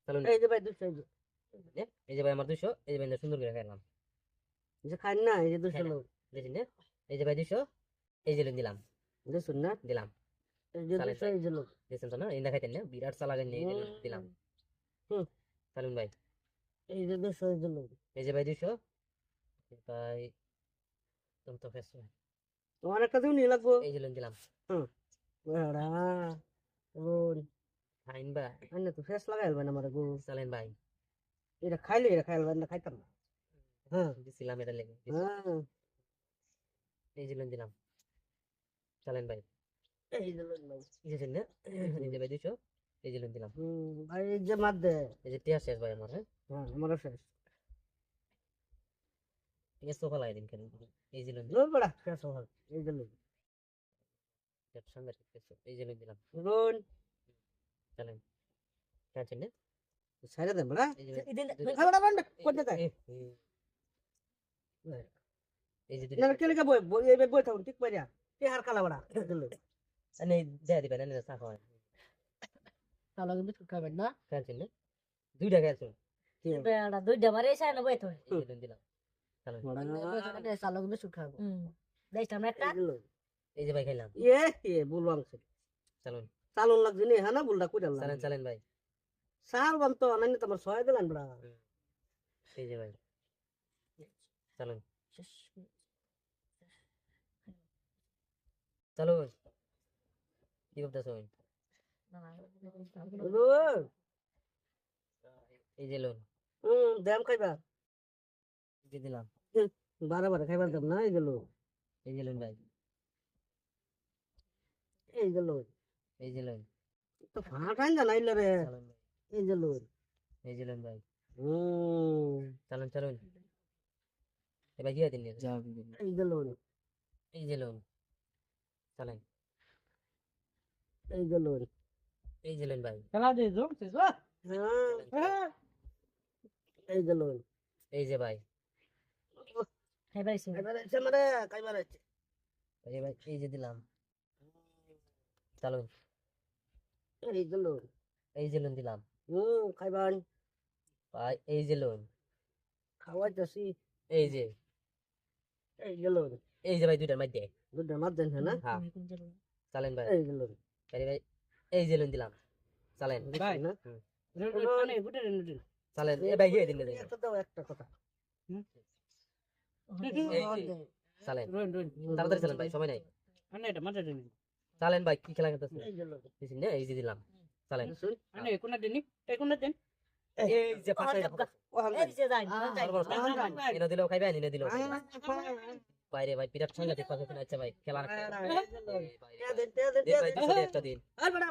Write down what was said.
চলুন এই যে ভাই 200 এই যে ভাই আমার 200 এই যে ভাই সুন্দর করে খাইলাম যে খাই না এই যে 200 লোক দেখেন না এই যে ভাই 200 এই যে দিলাম দেখুন না দিলাম এই যে চালেন 200 এই যে লোক দেখছেন তো না এই না খাইতেন না বিরাট চালা গান নিয়ে দিলাম হুম। চলুন ভাই এই যে 200 এই যে লোক এই যে ভাই 200 ভাই তুমি তো ফেস তোমার একটা দিন নিয়ে লাগবো এই যে দিলাম বেড়া ওন ফাইন ভাই আনে তো ফেস লাগাইলবেন আমার গো চলেন ভাই এটা খাইলবেন না খাইতাম না হ্যাঁ দিছিলাম এটা লেগে হ্যাঁ এই যে দিলাম চলেন ভাই এই যে লোক ভাই বুঝেছেন না এই যে ভাই 200 এই যে দিলাম ভাই এই যে মার দে এই যে টিয়া শেষ ভাই আমার হ্যাঁ হ্যাঁ আমারও শেষ ঠিক আছে সোফা লাই দিন কেন এই যে লোক বেড়া শেষ হল এই যে লোক সামনে এই যে দিলাম রোন চলেন কেন না সাইডে দেন বেড়া এই যে বেড়া বেড়া কোন দেয় এই যে না কেলে কা বই এই বই থাকুন ঠিক পারিয়া তে হার কালা বেড়া দিলো আনে দেয়া দিবেন আনে চা খাওয়ায় কালা কিন্তু খাবেন না কেন না দুইটা খেয়েছো বেড়া দুইটা মারে এসে না বই তো এই যে দিলাম চলেন কালা কিন্তু শুকাবো দেখতাম একটা এই যে ভাই খাইলাম বলবাম চলুন চালন লাগছে নি হ্যাঁ না বুলটা কইরা চলেন চলেন ভাই সাল বাম তো আনানি তোমার ছয় দিলাম বেড়া এই যে ভাই চলুন চলুন কি করতেছ রোন এই যে লোন দাম খাইবা দিয়ে দিলাম বারে বারে খাইবার দাম না এই গেল এই যে লোন ভাই এই গেল এই যে লোন তো ফাটান জানাইলে রে চলুন ভাই এই গেল এই যে লোন ভাই চলুন চলুন এবার কি দিন এই গেল এই যে লোন চলেন এই গেল এই যে লোন ভাই খেলা দে জো এই গেল এই যে ভাই খাইবাইছি খাইবার আছে মানে খাইবার আছে এই ভাই এই যে দিলাম চলুন এই গেল এই যে লোন দিলাম খাইবার ভাই এই যে লোন খাওয়াইতেছি এই যে গেল এই যে ভাই দুইটার মধ্যে দুধের মাছ দেন না হ্যাঁ চলেন ভাই এই গেল আরে ভাই এই যে লোন দিলাম চলেন ভাই না চলেন এ ভাই গিয়ে দিন একটা দাও একটা কথা চলেন তাড়াতাড়ি চলেন ভাই সময় নাই আনে এটা মাঝে দিন চলেন ভাই কি খেলা খেলতেছেন এই গেল বুঝছেন না এই যে দিলাম চলেন আনে কোনা দিন এই কোনা দিন এই যে পাশে ও হাম এই যে যাই এনে দিলেও খাইবেন এনে দিলেও বাইরে ভাই বিরাট সাংঘাতিক পাশে আচ্ছা ভাই খেলা দেন ভাই 200 একটা দিন আর বড়